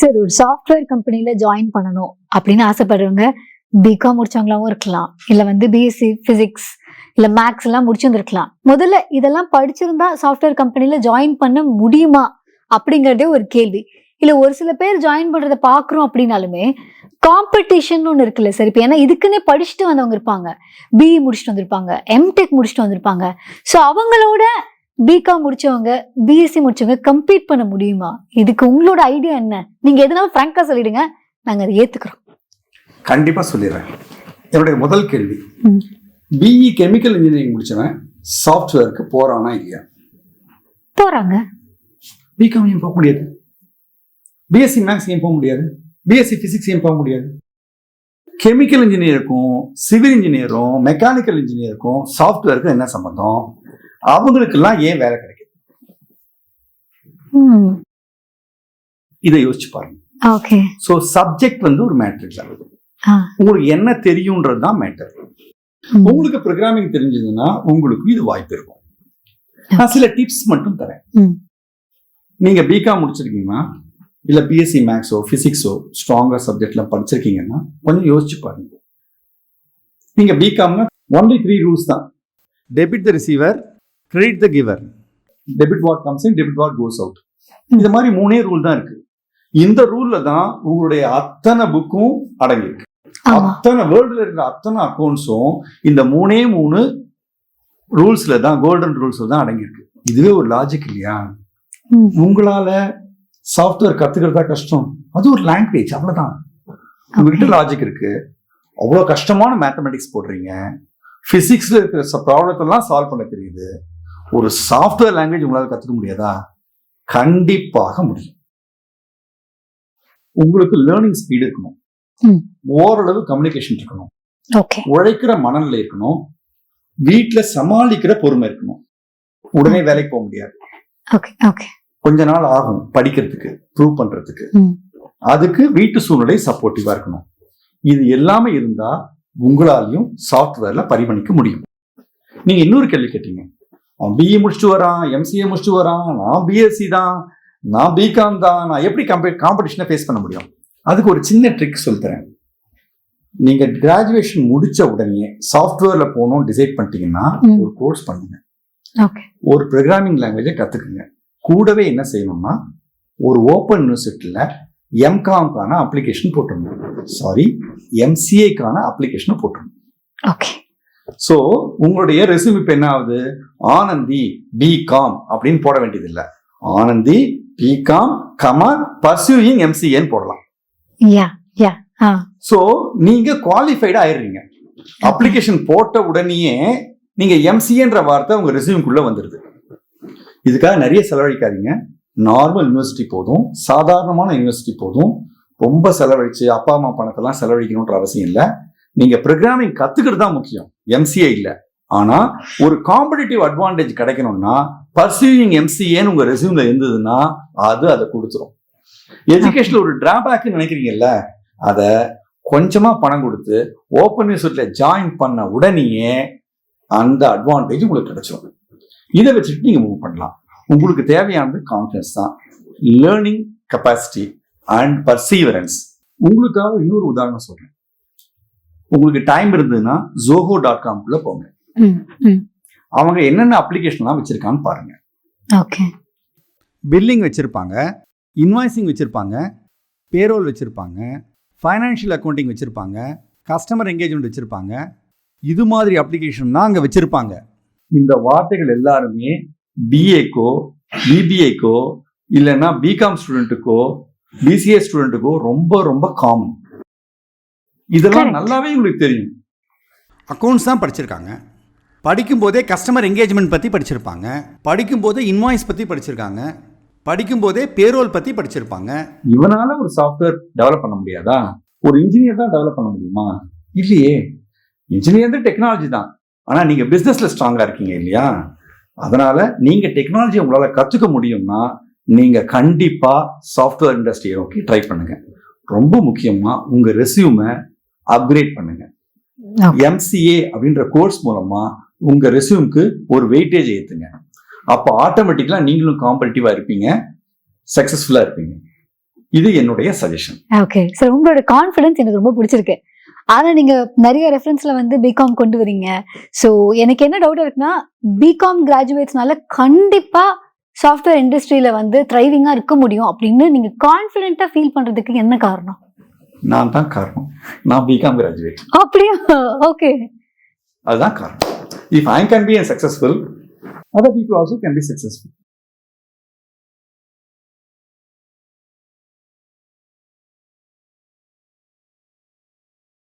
சரி, ஒரு சாஃப்ட்வேர் கம்பெனில ஜாயின் பண்ணணும் அப்படின்னு ஆசைப்படுறவங்க பிகாம் முடிச்சவங்களாவும் இருக்கலாம், இல்ல பிஎஸ்சி பிசிக்ஸ் இல்ல மேக்ஸ் எல்லாம் முடிச்சிருந்திருக்கலாம். முதல்ல இதெல்லாம் படிச்சிருந்தா சாஃப்ட்வேர் கம்பெனில ஜாயின் பண்ண முடியுமா அப்படிங்கறதே ஒரு கேள்வி. இல்ல ஒரு சில பேர் ஜாயின் பண்றதை பாக்குறோம் அப்படின்னாலுமே காம்படிஷன் ஒண்ணு இருக்குல்ல சார். இப்ப ஏன்னா இதுக்குன்னே படிச்சுட்டு வந்தவங்க இருப்பாங்க, பிஇ முடிச்சுட்டு வந்திருப்பாங்க, எம்டெக் முடிச்சுட்டு வந்திருப்பாங்க. சோ அவங்களோட பிகாம் முடிச்சவங்க பிஎஸ்சி முடிச்சவங்க கம்பீட் பண்ண முடியுமா? இதுக்கு உங்களோட ஐடியா என்ன? நீங்க எதனாலும் பிராங்கா சொல்லிடுங்க, நாங்க அதை ஏத்துக்கிறோம். கண்டிப்பா சொல்லிடுறேன். என்னுடைய முதல் கேள்வி, பிஇ கெமிக்கல் இன்ஜினியரிங் முடிச்சவன் சாஃப்ட்வேருக்கு போறானா இல்லையா? போறாங்க. பிகாம் ஏன் போக முடியாது? பிஎஸ்சி மேக்ஸ் ஏன் போக முடியாது? பிஎஸ்சி பிசிக்ஸ் ஏன் போக முடியாது? கெமிக்கல் இன்ஜினியருக்கும் சிவில் இன்ஜினியரும் மெக்கானிக்கல் இன்ஜினியருக்கும் சாஃப்ட்வேருக்கும் என்ன சம்பந்தம்? அவங்களுக்கெல்லாம் ஏன் வேலை கிடைக்குது? இதை யோசிச்சு பாருங்க. ஓகே. சோ சப்ஜெக்ட் ஒரு மேட்டர் இல்ல, உங்களுக்கு என்ன தெரியும்ன்றது தான் மேட்டர். உங்களுக்கு ப்ரோக்ராமிங் தெரிஞ்சதுன்னா உங்களுக்கு இது வாய்ப்பு இருக்கும். நான் சில டிப்ஸ் மட்டும் தரேன். நீங்க பிகாம் முடிச்சிருக்கீங்கன்னா இல்ல பிஎஸ்சி மேக்ஸோ பிசிக்ஸோ ஸ்ட்ராங்கா சப்ஜெக்ட்ல படிச்சிருக்கீங்கன்னா கொஞ்சம் யோசிச்சு பாருங்க. நீங்க பிகாம்னா ஒன்லி 3 ரூல்ஸ் தான். Debit the receiver, credit the giver, debit what comes in, debit what goes out. இந்த மாதிரி 3 ரூல் தான் இருக்கு. இந்த ரூல்ல தான் உங்களுடைய அத்தனை புக்கும் அடங்கியிருக்கு. அத்தனை வேர்ல்டுல இருக்கிற அத்தனை அக்கௌண்ட்ஸும் இந்த 3 ரூல்ஸ்ல தான், கோல்டன் ரூல்ஸ்ல தான் அடங்கியிருக்கு. இதுவே ஒரு லாஜிக் இல்லையா? உங்களால சாஃப்ட்வேர் கத்துக்கிறதா கஷ்டம், அது ஒரு லாங்குவேஜ், அவ்வளவுதான். உங்ககிட்ட லாஜிக் இருக்கு, அவ்வளவு கஷ்டமான மேத்தமெட்டிக்ஸ் போடுறீங்க, பிசிக்ஸ்ல இருக்கிற ப்ராப்ளத்தெல்லாம் சால்வ் பண்ண தெரியுது. ஒரு சாஃப்ட்வேர் லாங்குவேஜ் உங்களால கத்துக்க முடியாதா? கண்டிப்பாக முடியும். உங்களுக்கு லேர்னிங் ஸ்பீடு இருக்கணும், ஓரளவு கம்யூனிகேஷன் இருக்கணும், உழைக்கிற மனநிலை இருக்கணும், வீட்டுல சமாளிக்கிற பொறுமை இருக்கணும். உடனே வேலைக்கு போக முடியாது, கொஞ்ச நாள் ஆகும் படிக்கிறதுக்கு, ப்ரூவ் பண்றதுக்கு. அதுக்கு வீட்டு சூழ்நிலை சப்போர்ட்டிவா இருக்கணும். இது எல்லாமே இருந்தா உங்களாலையும் சாஃப்ட்வேர்ல பரிமணிக்க முடியும். நீங்க இன்னொரு கேள்வி கேட்டீங்க, அவன் பிஇ முடிச்சுட்டு வரான், எம்சிஏ முடிச்சுட்டு வரான், நான் பிஎஸ்சி தான், நான் பிகாம் தான், நான் எப்படி காம்படிஷனை ஃபேஸ் பண்ண முடியும்? அதுக்கு ஒரு சின்ன ட்ரிக் சொல்லித்தரேன். நீங்க கிராஜுவேஷன் முடிச்ச உடனே சாஃப்ட்வேர்ல போகணும் டிசைட் பண்ணிட்டீங்கன்னா ஒரு கோர்ஸ் பண்ணுங்க, ஒரு ப்ரோக்ராமிங் லாங்குவேஜை கத்துக்குங்க. கூடவே என்ன செய்யணும்னா ஒரு ஓப்பன் யூனிவர்சிட்டியில எம்காம்கான அப்ளிகேஷன் போட்டுருணும், சாரி எம்சிஏக்கான அப்ளிகேஷன் போட்டுருணும். சோ உங்களுடைய ரெஸ்யூம் இப்ப என்ன ஆகுது? ஆனந்தி பிகாம் அப்படின்னு போட வேண்டியது இல்லை, ஆனந்தி பிகாம் பர்சூயிங் எம்சிஏன்னு போடலாம். சோ நீங்க குவாலிஃபைடா ஆயிடுறீங்க. அப்ளிகேஷன் போட்ட உடனேயே நீங்க எம்சிஏன்ற வார்த்தை உங்க ரெஸ்யூம்குள்ள வந்துருது. இதுக்காக நிறைய செலவழிக்காதீங்க. நார்மல் யூனிவர்சிட்டி போதும், சாதாரணமான யூனிவர்சிட்டி போதும். ரொம்ப செலவழிச்சு அப்பா அம்மா பணத்தெல்லாம் செலவழிக்கணும்ன்ற அவசியம் இல்லை. நீங்க ப்ரோக்ராமிங் கத்துக்கிறது தான் முக்கியம், எம்சிஏ இல்ல. ஆனா ஒரு காம்படிட்டிவ் அட்வான்டேஜ் கிடைக்கணும்னா பர்சூயிங் எம்சிஏன்னு உங்க ரெஸ்யூம்ல இருந்ததுன்னா அதை கொடுத்துரும். எஜுகேஷன்ல ஒரு டிராபேக் நினைக்கிறீங்கல்ல, அத கொஞ்சமா பணம் கொடுத்து ஓப்பன் யூனிவர்சிட்டியில ஜாயின் பண்ண உடனேயே அந்த அட்வான்டேஜ் உங்களுக்கு கிடைச்சிடும். இதை வச்சுட்டு நீங்க மூவ் பண்ணலாம். உங்களுக்கு தேவையானது கான்ஃபிடன்ஸ் தான், லேர்னிங் கெப்பாசிட்டி அண்ட் பர்சீவரன்ஸ். உங்களுக்காக இன்னொரு உதாரணம் சொல்றேன். உங்களுக்கு டைம் இருந்ததுன்னா zoho.com போங்க. அவங்க என்னென்ன அப்ளிகேஷன்லாம் வச்சிருக்கான்னு பாருங்க. பில்லிங் வச்சிருப்பாங்க, இன்வாய்சிங் வச்சிருப்பாங்க, பேரோல் வச்சிருப்பாங்க, ஃபைனான்ஷியல் அக்கௌண்டிங் வச்சிருப்பாங்க, கஸ்டமர் என்கேஜ்மெண்ட் வச்சிருப்பாங்க. இது மாதிரி அப்ளிகேஷன் தான் அங்க வச்சிருப்பாங்க. இந்த வார்த்தைகள் எல்லாருமே பிஏக்கோ பிபிஏக்கோ இல்லைன்னா பிகாம் ஸ்டூடெண்ட்டுக்கோ பிசிஏ ஸ்டூடெண்ட்டுக்கோ ரொம்ப ரொம்ப காமன். இதெல்லாம் நல்லாவே உங்களுக்கு தெரியும். அக்கௌண்ட்ஸ் தான் படிச்சிருக்காங்க, படிக்கும்போதே கஸ்டமர் என்கேஜ்மெண்ட் பற்றி படிச்சிருப்பாங்க, படிக்கும்போதே இன்வாய்ஸ் பற்றி படிச்சிருக்காங்க, படிக்கும்போதே பேரோல் பற்றி படிச்சிருப்பாங்க. இவனால ஒரு சாஃப்ட்வேர் டெவலப் பண்ண முடியாதா? ஒரு இன்ஜினியர் தான் டெவலப் பண்ண முடியுமா? இல்லையே. இன்ஜினியர் டெக்னாலஜி தான், ஆனா நீங்க பிசினஸ்ல ஸ்ட்ராங்கா இருக்கீங்க இல்லையா? அதனால நீங்க டெக்னாலஜி உங்களால கத்துக்க முடியும்னா நீங்க கண்டிப்பா சாஃப்ட்வேர் இண்டஸ்ட்ரியை நோக்கி ட்ரை பண்ணுங்க. ரொம்ப முக்கியமா உங்க ரெஸ்யூமை அப்கிரேட் பண்ணுங்க. எம்சிஏ அப்படின்ற கோர்ஸ் மூலமா உங்க ரெஸ்யூம்க்கு ஒரு வெயிட்டேஜ் ஏத்துங்க. அப்போ ஆட்டோமேட்டிக்கலா நீங்களும் காம்படிட்டிவா இருப்பீங்க, சக்சஸ்ஃபுல்லா இருப்பீங்க. இது என்னுடைய சஜஷன். ஓகே சார், உங்களோட கான்ஃபிடன்ஸ் எனக்கு ரொம்ப பிடிச்சிருக்கு. ஆனா நீங்க நிறைய ரெஃபரன்ஸ்ல வந்து பிகாம் கொண்டு வரீங்க. ஸோ எனக்கு என்ன டவுட் இருக்குன்னா, பிகாம் கிராஜுவேட்ஸ்னால கண்டிப்பா சாஃப்ட்வேர் இண்டஸ்ட்ரியில வந்து த்ரைவிங்கா இருக்க முடியும் அப்படின்னு நீங்க கான்ஃபிடென்ட்டா ஃபீல் பண்றதுக்கு என்ன காரணம்? நான் தான் காரணம். நான் பிகாம் கிராஜுவேட். அப்படியா? ஓகே, அதுதான் காரணம். If I can be successful, other people also can be successful.